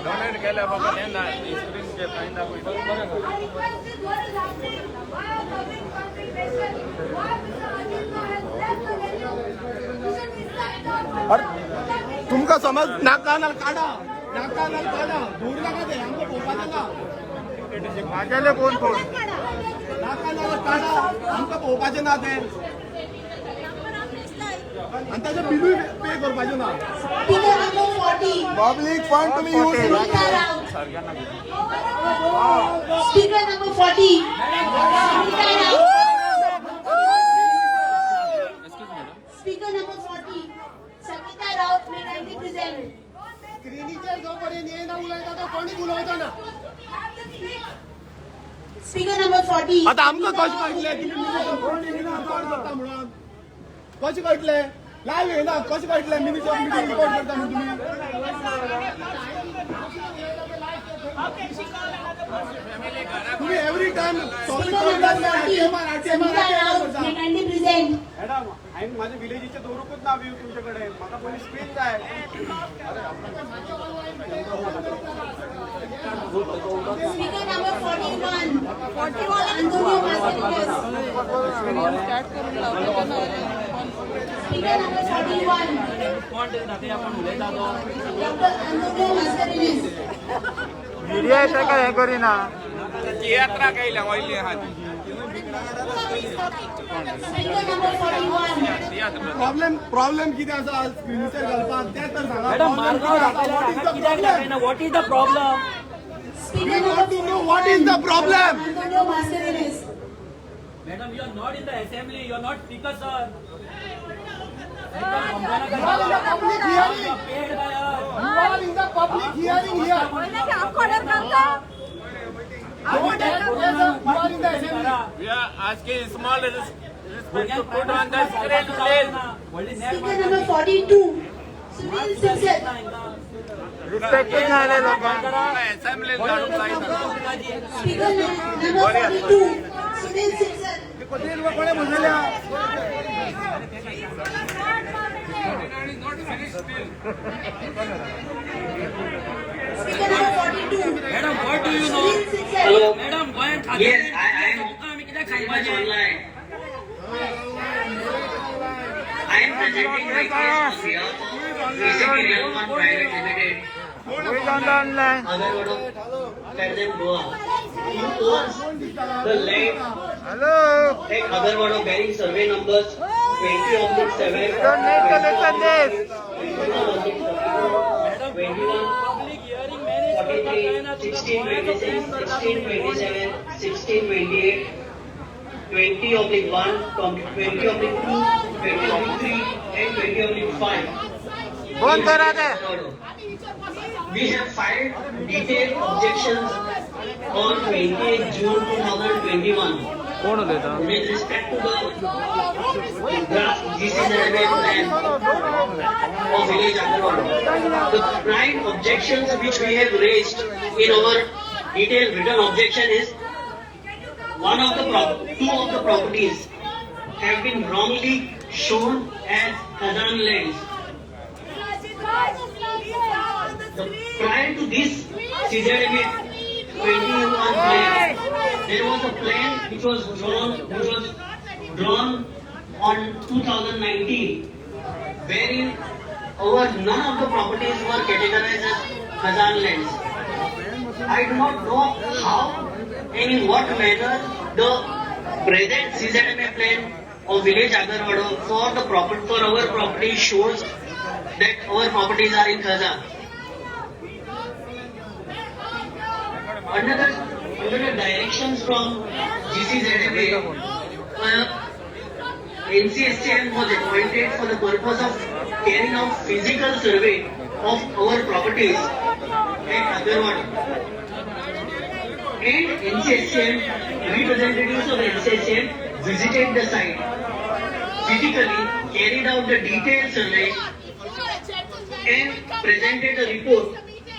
Donate केल्या बघा त्यांना स्क्रीन के फाइंड तुमका समज नाकानाल काढा दूर नका दे आमको पोपा देगा माझ्याले कोण कोण नाकानाल काढा आमका पोपाचे ना ते आणि त्याचे बिल पे कर पाहिजे ना पब्लिक फंड तुम्ही use speaker number 40 speaker number 40 Savita Raut may kindly present स्क्रीनीचे जोपर्यंत ये ना उलयता तो कोणी बोलवतो ना स्पीकर नंबर 40 आता आमका कशी कळले म्हणून कशी कळले लाईव्ह आहे ना कशी कळले मिनिस्टर मीटिंग रिपोर्ट करता म्हणून तुम्ही every time speaker number 40 Savita Raut may kindly present madam आम्ही माझ्या विलेजचे दोरकच नाव येऊ तुमच्याकडे मला पोलीस स्क्रीन आहे speaker number 41 Antonio मार्सेलिस speaker number 41 doctor Antonio मार्सेलिस media आहे का हे करीना यात्रा केल्या वाईली हात स्पीकर नंबर 41 प्रॉब्लेम किती असा मिनिस्टर घालपाक ते तर सांगा मॅडम मार्गावर आपल्याला कित्याक दाखयना what is the problem speaker number 41 what is the problem Antonio Marcelis madam you are not in the assembly you are not speaker sir public hearing here आज के small respect to put on the screen please speaker number 42 Sunil सिंगसेट respecting आले लोक assembly जाणून जायचं speaker number 42 Sunil सिंगसेट कोणी म्हणाल्या speaker number 42 madam what do you know Sunil सिंगसेट मैडम गोयन Yes, I am आम्ही कित्याक pretty much सांगपाचें online. I am presenting my case on behalf of basically Relman Private Limited, Agarwado, Pelham, Goa, who owns the land hello at Agarwado bearing survey numbers 20/7, 21, public hearing manage 43, 16/26, 16/27, 16/28, 20/1, 20/2, 20/3, and 20/5. Phone करा ते We have filed detailed objections on 28 June 2021 कोण देता with respect to the draft GCZMA plan of village Agarwado. The prime objections which we have raised in our detailed written objection is two of the properties have been wrongly shown as Khazan lands. Prior to this CZMA 21 plan, there was a plan which was drawn on 2019, wherein none of the properties were categorized as Khazan lands. I do not know how and in what manner the present CZMA plan of village Agarwado for our property shows that our properties are in Khazan. Under the directions from GCZMA, NCSTM was appointed for the purpose of carrying out physical survey of our properties at Agarwado. And NCSTM, representatives of NCSTM visited the site, physically carried out the detailed survey and presented a report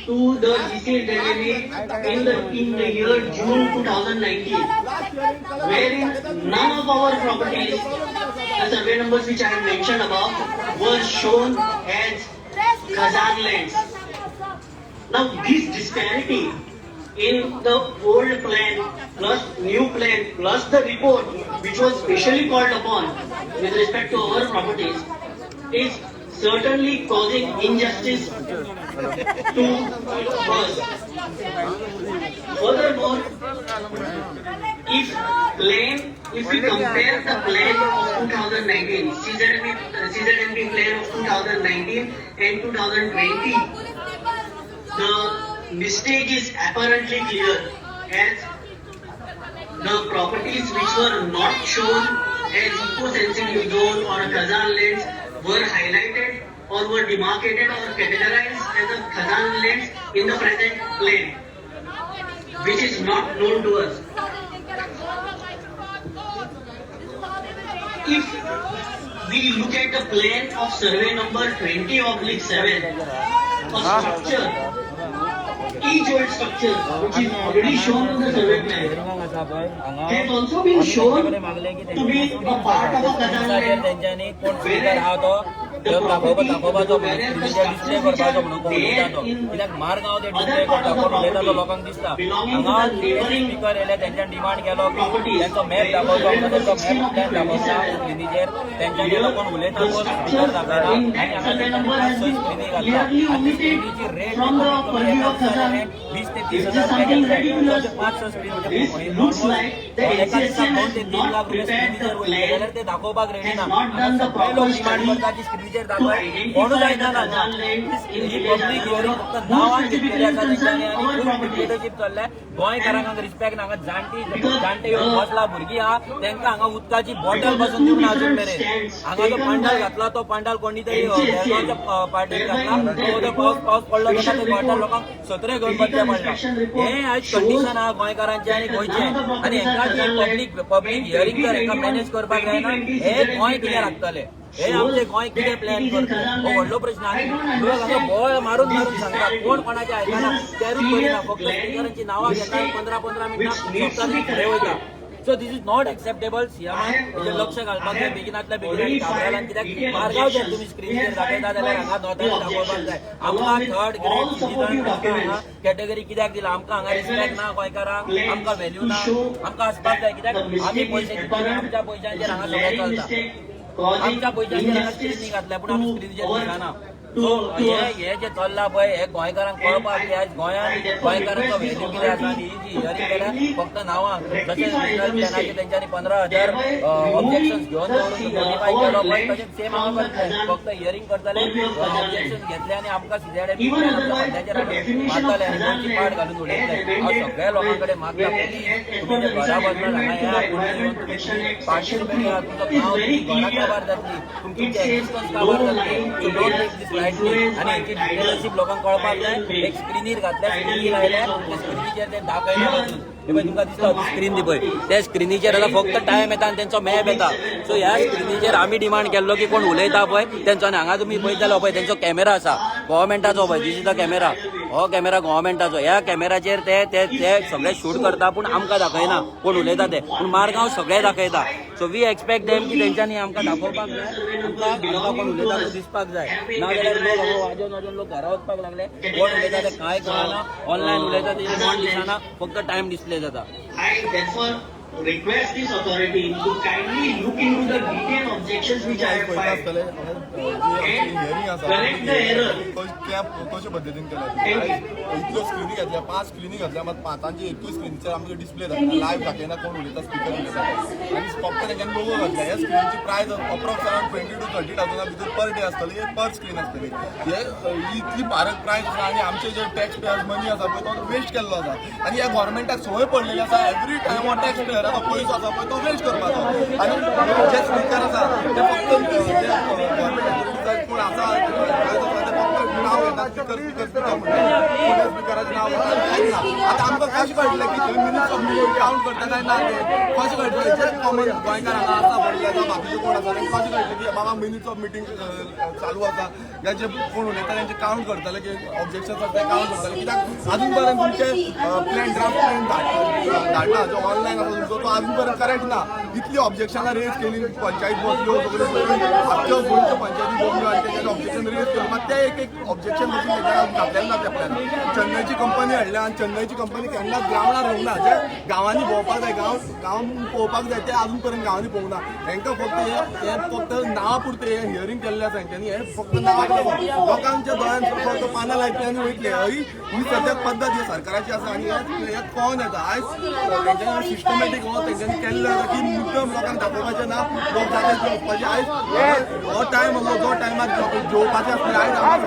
to the GC Delhi in the year June 2019, wherein none of our properties, the survey numbers which I have mentioned above, were shown as Khazan lands. Now this disparity in the old plan plus new plan plus the report which was specially called upon with respect to our properties is certainly causing injustice to us. Furthermore, if we compare the plan of 2019, CZMP plan of 2019 and 2020, the mistake is apparently clear, as the properties which were not shown as eco-sensitive zone or Khazan lands were highlighted or were demarcated or categorized as a Khazan lands in the present plan, which is not known to us. If we look at the plan of survey number 20/7, a structure, each-old structure, which is already shown in the survey plan, has also been shown to be a part of a Khazan land. दाखोवपाचो display करपाचो म्हणून तो कित्याक मारगांव ते display दाखोवन उलयता तो लोकांक दिसता. हांगा स्पीकर येयले तेंच्यानी डिमांड केलो की तेंचो मॅप दाखोवचो, तेंचो मॅप प्लॅन दाखोवता स्क्रिनीचेर, तेंच्यानी लोकांक उलयता तो स्पीकर दाखयना आनी हांगा स्क्रिनी घातला आनी स्क्रिनीची रेट 20 ते 30,000 रुपया 500 स्क्रीन म्हणजे एका दिसाक 2 ते 3 लाख रुपया स्क्रिनीचेर वयले जाल्यार ते दाखोवपाक रेडी ना. सगळे लोक डिमांड करता की स्क्रिनीचेर दाखय, कोणूच आयकना. ही पब्लीक हियरिंग फक्त नांवान घेतलेली आसा तेंच्यांनी आनी खूब डिक्टेटरशीप चल्ल्या. गोंयकारांक रिस्पेक्ट ना. हांगा जाणटे येवन बसला, भुरगीं आहा तेंकां हांगा उदकाची बॉटल पासून दिवना अजून मेरेन. हांगा जो पंडाल घातला तो पंडाल कोणी तरी बेळगांवच्या पार्टीन घातला, तो पावस पडलो तेन्ना ते बॉटल लोकांक सत्रे घेवन बसचे पडला. हे आयज कंडिशन आहा गोंयकारांचे आनी गोंयचे. आनी हेंका पब्लीक हियरिंग जर हेंका मॅनेज करपाक जायना, हे गोंय कितें लागतले, हे आमचे गोंय कितें प्लॅन करता, हो व्हडलो प्रश्न. आनी लोक हांगा बळ मारून सांगता, कोण कोणाचे आयकना, तेरूच करिना. फक्त स्पिकरांची नांवां घेता, 15 मिनटां सोंपता फुडें वयता. So this is not acceptable. सीएमान हेजेर लक्ष घालपाक जाय बेगिनांतल्या बेगीन. काबरालान कित्याक मारगांव जर तुमी स्क्रिनीचेर दाखयता जाल्यार हांगा नोर्थान दाखोवपाक जाय. आमकां थर्ड ग्रेड सिटीजन हांगा कॅटेगरी कित्याक दिला? आमकां हांगा रिस्पेक्ट ना गोंयकारांक, आमकां व्हॅल्यू ना. आमकां आसपाक जाय कित्याक आमी पयशे दिता, आमच्या पयशांचेर हांगा सगळें चलता. आमच्या पयशांचेर हांगा स्क्रिनी घातल्या पूण आमी स्क्रिनीचेर दिसना. सो हे जे चल्ला पळय हे गोंयकारांक कळपाक की आयज गोंयांत गोंयकारांचो व्हॅल्यू कितें आसा. आनी ही जी हियरिंग केल्या फक्त नांवां, जशें रिजनल प्लॅनाचे तेंच्यांनी 15,000 ऑब्जेक्शन्स घेवन दवरून नोटिफाय केलो पळय, तशेंच सेम हांगा करतले. फक्त हियरिंग करतले, ऑब्जेक्शन घेतले आनी आमकां सीजेडएमपी फाटल्याचेर मारतले आनी गोंयची पाड घालून उडयतले. हांव सगळ्या लोकां कडेन मागता की तुमी जे घरा बसला हांगा येया, पार्टिसिपेट करा, तुमचो नांव तुमची घरां काबार जातली, तुमची एक्झिस्टन्स काबार जातली. So don't take this lightly. आनी हेची डिटेलशीप लोकांक कळपाक जाय. एक स्क्रिनीर घातल्या, स्क्रिनी लायल्या, त्या स्क्रिनीचेर ते दाखयना पासून हे पळय तुमकां दिसता स्क्रीन दी पळय, त्या स्क्रिनीचेर आतां फक्त टायम येता आनी तेंचो मॅप येता. सो ह्या स्क्रिनीचेर आमी डिमांड केल्लो की कोण उलयता पळय तेंचो. आनी हांगा तुमी पळयत जाल्यार पळय तेंचो कॅमेरा आसा गव्हर्मेंटाचो पळय, दिस इज द कॅमेरा. हो कॅमेरा गव्हर्मेंटाचो. ह्या कॅमेराचेर ते सगळे शूट करता पूण आमकां दाखयना कोण उलयता ते, पूण मारगांव सगळे दाखयता. सो वी एक्सपेक्ट देम की तेंच्यांनी आमकां दाखोवपाक जाय, आमकां कोण उलयता तो दिसपाक जाय. नाजाल्यार लोक वाजोवन लोक घरा वचपाक लागले, कोण उलयता ते कांय कळना, ऑनलायन उलयता ते कोण दिसना, फक्त टायम डिस्प्ले जाता. I therefore request this authority to kindly look into the detailed objections which I have filed and correct the error. कशा पद्दतीन केल्या इतल्यो स्क्रिनी घातल्या, 5 स्क्रिनी घातल्या, मात 5 एकूच स्क्रिनीचेर आमचे डिस्प्ले जाता, लायव्ह दाखयना कोण उलयता, स्पीकर उलयता. आनी फक्त तेंच्यानी लोगो घातल्या. ह्या स्क्रिनीची प्रायस अप्रॉक्स अराउंड 20 to 30,000 भितर पर डे आसतली, पर स्क्रीन आसतली. हे इतली म्हारग प्रायस आसा आनी आमचे जे टॅक्स पेयर्स मनी आसा पळय तो वेस्ट केल्लो आसा. आनी ह्या गव्हर्मेंटाक संवय पडलेली आसा एवरी टायम हो टॅक्स पेयराचो पयसो आसा पळय तो वेस्ट करपाचो. आनी जे स्पीकर आसा ते फक्त गव्हर्मेंट कोण आसा नाव येता स्पीकर म्हणटा मोठ्या स्पिकराचें नांव कांयच ना. आतां आमकां कशें कळटलें की थंय मिनिट्स ऑफ मिनिट कावंट करता काय ना तें कशें कळटलें. जे कॉमन गोंयकार हांगा आसा पडले जावं बाकीचे कोण आसा तांकां कशें कळटलें की बाबा मिनिट्स ऑफ मिटींग चालू आसा काय जे कोण उलयता तेंचे कावंट करतले की ऑब्जेक्शन आसा ते कावंट करतले. कित्याक आजून पर्यंत तुमचे प्लॅन ड्राफ्ट प्लॅन धाडला जो ऑनलायन आसा तुमचो तो आजून पर्यंत करेक्ट ना. इतली ऑब्जेक्शनां रेज केली पंचायत बसल्यो सगळ्यो आख्ख्यो गोंयच्यो पंचायती बसल्यो आनी तेजेर ऑब्जेक्शन रेज केलें. मात ते एक ऑब्जेक्शन बसून तेच्या घातलेलें ना त्या प्लॅन. चेन्नयची कंपनी हाडल्या आनी चेन्नयची कंपनी केन्नाच ग्रावंडार येवंक ना. जे गांवांनी भोंवपाक जाय गांव पळोवपाक जाय ते आजून पर्यंत गांवांनी पळोवंक ना. हेंकां फक्त हे फक्त नांवा पुरते हे हियरींग केल्लें आसा हेंच्यांनी. हे फक्त नांवा लोकांच्या दोळ्यान फक्त पानां लायतले आनी वयतले. ही सद्याक पद्दत ही सरकाराची आसा आनी हे कळोन येता. आयज तेंच्यांनी सिस्टमॅटीक हो तेंच्यांनी केल्लें आसा की मुद्दम लोकांक दाखोवपाचें ना लोक जाता तितलें वचपाचें. आयज हो टायम आसलो जो टायमार जेवपाचें आसलें आयज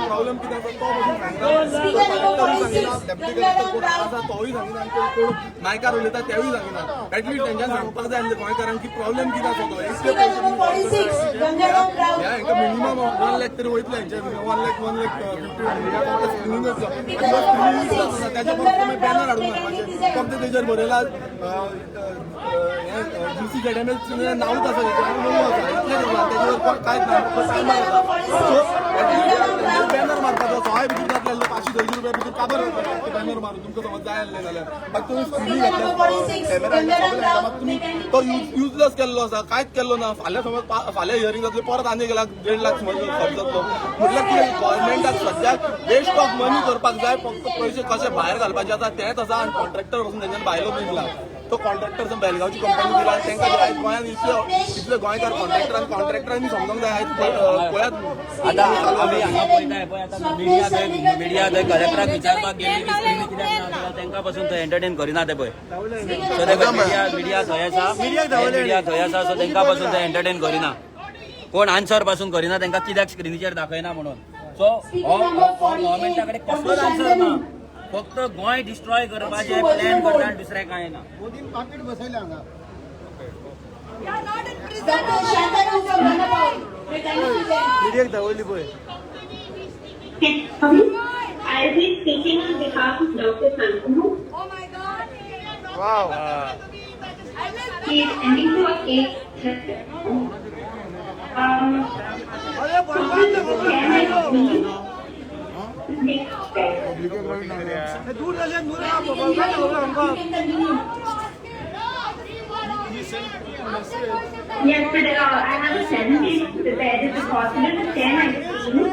प्रॉब्लेम कितें तोय सांगिना नायकार उलयता तेवूय सांगिना. एटलीस्ट तेंच्यान सांगपाक जाय गोंयकारांक की प्रॉब्लेम कितें आसा तो हेंका मिनिमम 1 लाख तरी वयतले हेंचे 1 लाख 50 स्क्रिनींग त्याच्या परत तुमी बॅनर हाडून घालपाचे. फक्त तेजेर बरयला जीसी अकॅडमी नांवच आसा तेजेर कांयच ना. बॅनर मारपाचो सहाय भितर जातले 500-200 रुपया भितर काबर बॅनर मारून तुमकां समज जाय आसलें जाल्यार मागीर तुमी स्क्रिनींग घातल्या मात तुमी तो युजलेस केल्लो आसा कांयच केल्लो ना. फाल्यां समज फाल्यां हियरींग जातली परत आनी 1.5 लाख समज खर्च जातलो म्हटल्यार कितें गोवोरमेंटाक सद्याक वेस्ट ऑफ मनी करपाक जाय. फक्त पयशे कशे भायर घालपाचे आसा तेंच आसा आनी कॉन्ट्रॅक्टर वचून तेंच्यानी भायलो दिला. तो कॉन्ट्रॅक्टर बेलगांवची कंपनी दिला आनी तांकां आयज गोंयांत इतले गोंयकार कॉन्ट्रॅक्टरांनी समजूंक जाय. आयज पळयात आतां आमी हांगा पळयताय पळय आतां मिडिया थंय कलेक्टराक विचारपाक गेली की स्क्रीन कित्याक ना तांकां पासून थंय एंटरटेन करिना ते पळय. सो ते मिडिया थंय आसा मिडिया थंय आसा सो तांकां पासून थंय एंटरटेन करिना. कोण आन्सर पासून करिना तांकां कित्याक स्क्रिनीचेर दाखयना म्हणून. सो हो गव्हर्मेंटा कडेन कसलोच आन्सर ना. फक्त गोंय डिस्ट्रॉय करपाचें प्लॅन करता आनी दुसरें कांय ना. मोदीन पाकीट बसयलें हांगा. मिडियाक धांवयली पळय. I will be speaking on behalf of Dr. Santanu. Oh my God! Wow. He is ending to a case. Yes, but I have a 7 days prepared. Is it possible to share my screen?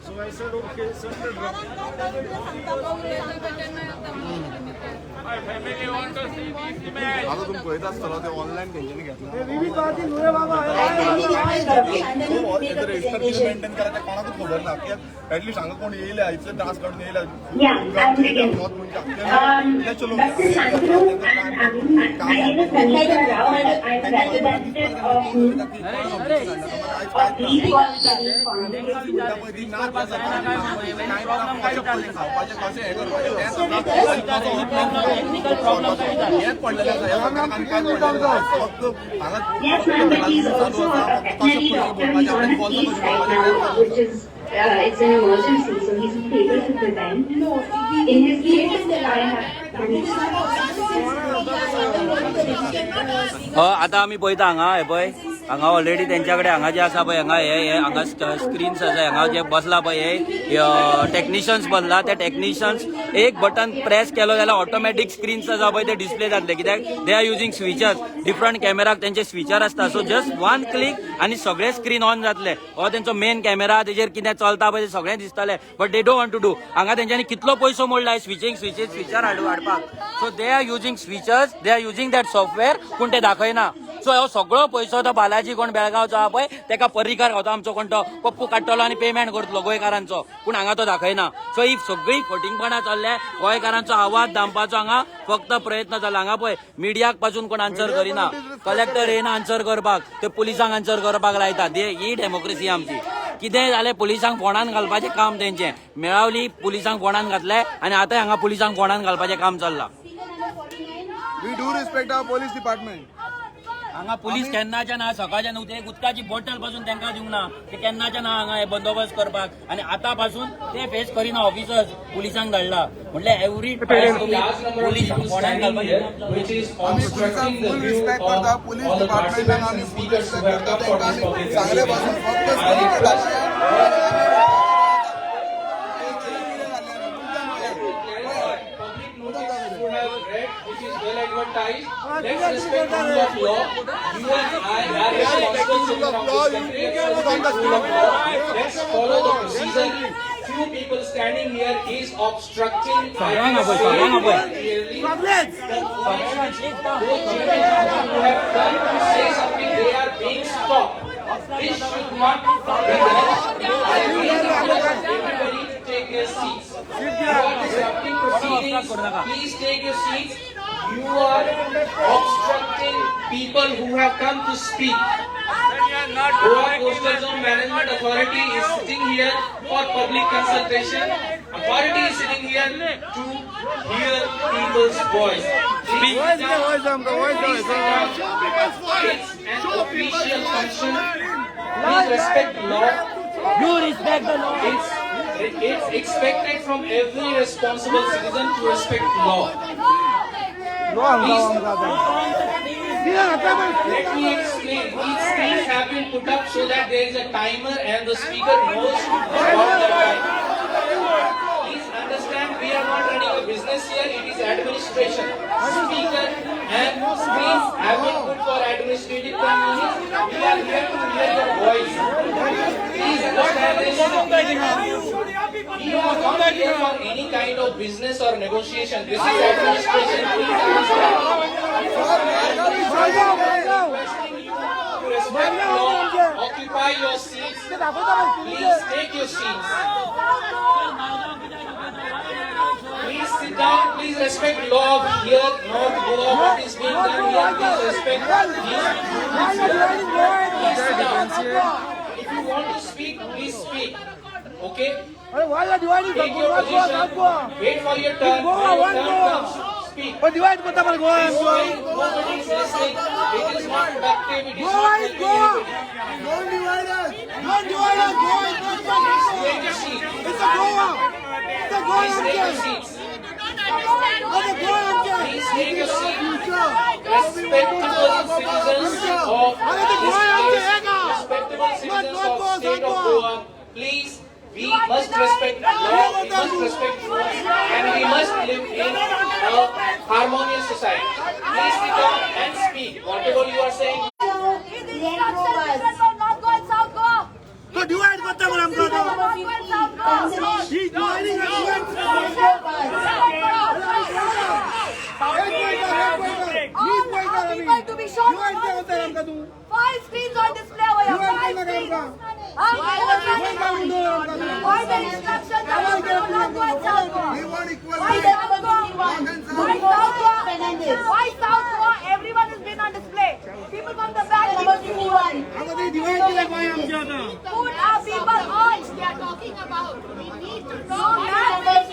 So I said, okay, my family want to see this image. आता तुम्ही पळयता आसतलो ते online तेंच्यांनी घेतला. Register कितें maintain करा ते कोणाकूच खबर ना. कित्याक एटलीस्ट हांगा कोण येयल्या इतले त्रास काडून येयल्या. हेच पडलेले which is it's an emergency, so he's able to present. In his case, I have. आतां आमी पळयता हांगा हे पळय हांगा ऑलरेडी तेंच्या कडेन हांगा जे आसा पळय हांगा हे हांगा स्क्रीन्स आसा हांगा जे बसला पळय हे टेक्निशियन्स बसला ते टेक्निशियन्स एक बटन प्रेस केलो जाल्यार ऑटोमॅटीक स्क्रीन्स आसा पळय ते डिस्प्ले जातले. कित्याक they are using switchers different कॅमेराक तेंचे स्विचर आसता. सो जस्ट 1 क्लिक आनी सगळे स्क्रीन ऑन जातले. हो तेंचो मेन कॅमेरा तेजेर कितें चलता पळय ते सगळें दिसतलें. But they don't want to do. हांगा तेंच्यांनी कितलो पयसो मोडलाय स्विचर हाडपाक. So they are using switchers they are using that software पूण ते दाखयना. सो हो सगळो पैसो तो बालाजी कोण बेळगावचो आहा पळय तेका पर्रीकार गावता आमचो कोण तो पप्पू काडटलो आनी पेमेंट करतलो गोंयकारांचो पूण हांगा तो दाखयना सो ही सगळी फटिंगपणां चल्ल्या गोंयकारांचो आवाज दामपाचो हांगा फक्त प्रयत्न जाला हांगा पळय मिडियाक पासून कोण आन्सर करिना कलेक्टर येना आन्सर करपाक ते पुलिसांक आन्सर करपाक लायतात ही डेमोक्रेसी आमची कितेंय जालें पुलिसांक फोंडान घालपाचें काम तेंचें मेळावली पुलिसांक फोंडान घातले आनी आतां हांगा पुलिसांक फोंडान घालपाचें काम चल्लां We do respect our police department. हांगा पुलीस केन्नाच्या ना सकाळच्या न्हू ते उदकाची बॉटल पासून तांकां दिवंक ना ते केन्नाच्या ना हांगा हे बंदोबस्त करपाक आनी आतां पासून ते फेस करिना ऑफिसर्स पुलिसांक धाडला म्हटल्यार एवरी टायम पुलीस फोंडान घालपाचें which is आम्ही obstructing the full view respect of करता पुलीस all the डिपार्टमेंटाक आमी participants and full speakers who respect have करता come for तेंका this आमी audience. चांगले भाशेन Who have read, which is well advertised. Let's respect the rule of law. You and I are responsible citizens of this country. Let's respect the rule of law. Let's follow the procedure. Few people standing here is obstructing. Those who have come to say something, they are being stopped. This should not be done. I request everybody to take their seats. You are disrupting proceedings. Please take your seats. You are obstructing people who have come to speak. Goa Coastal Zone Management Authority is sitting here for public consultation. Authority is sitting here to hear people's voice. Please sit down. Please sit down. It's an official function. Please respect the law. You respect the law. It's expected from every responsible citizen to respect law. Please, let me explain. These screens have been put up so that there is a timer and the speaker knows about the time. Please understand, we are not running a business here. It is administration. Speaker and screens have been put for administrative convenience. We are here to hear your voice. Please understand this. We are not here for any kind of business or negotiation. This is administration. Please understand. Requesting you to respect law. Occupy your seats. Please take your seats. Please sit down. Please respect law here. Not law. What is being done here? Please respect. Please sit down. If you want to speak, please speak. Okay? Take your position. Wait for your turn. When your turn comes, speak. This way, nobody is listening. It is not productive. It is not helping anybody. Please take your seat. Please take your seats. Please take your seat. Respectable citizens of this place, respectable citizens of state of Goa, please, we must respect law, we must respect rules, and we must live in a harmonious society. Please sit down and speak. Whatever you are saying. तो divide करता बोल हमको Five screens on display over here. Five screens. Why the instructions are not go and South Goa? Why South Goa? Everyone has been on display. People from the back. Put our people on. They are talking about. We need to know that.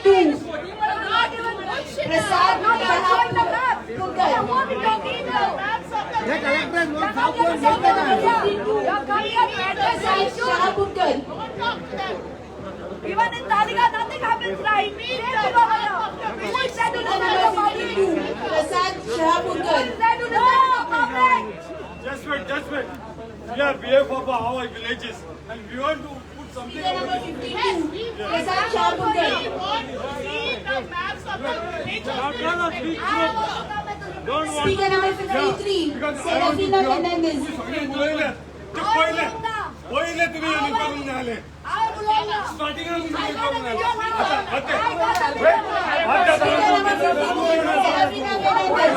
People are not even bullshit. Prasad, not even showing the map. They are what we talking about. Even in Taliga, nothing happens right. Prasad Shahapurkar. Just wait. We are here for our villages and we want to put something Speaker over number the 52, Prasad Shahapurkar. Speaker number 53, Serafina Fernandez. पहिले तुम्ही निकालून आले starting Speaker number 54, Serafina Fernandez.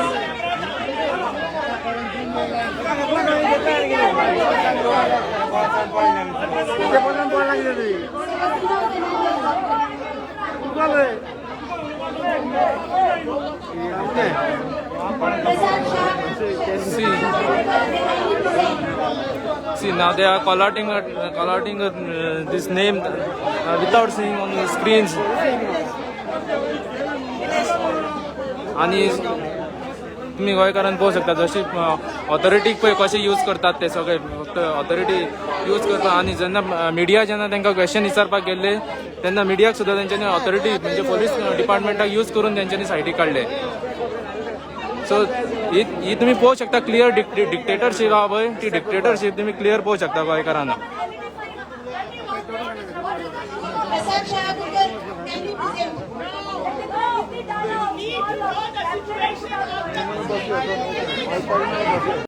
See, now they are collating this name without seeing on the screens. आणि तुम्ही गोंयकारांनी पळोवंक शकता जशी ऑथॉरिटीक पळय कशें यूज करतात ते सगळे फक्त ऑथॉरिटी यूज करता आणि जेन्ना मिडिया जेन्ना तांकां क्वेश्चन विचारपाक गेल्ले तेन्ना मिडियाक सुद्दां तेंच्यांनी ऑथॉरिटी म्हणजे पुलीस डिपार्टमेंटाक यूज करून तेंच्यांनी सायडीक काडले. सो ही तुम्ही पळोवंक शकता क्लियर डिक्टेटरशीप आहा पळय ती डिक्टेटरशीप तुम्ही क्लियर पळोवंक शकता गोंयकारांना. प्रसाद शाह कुकर, can you present? We don't need to know the situation.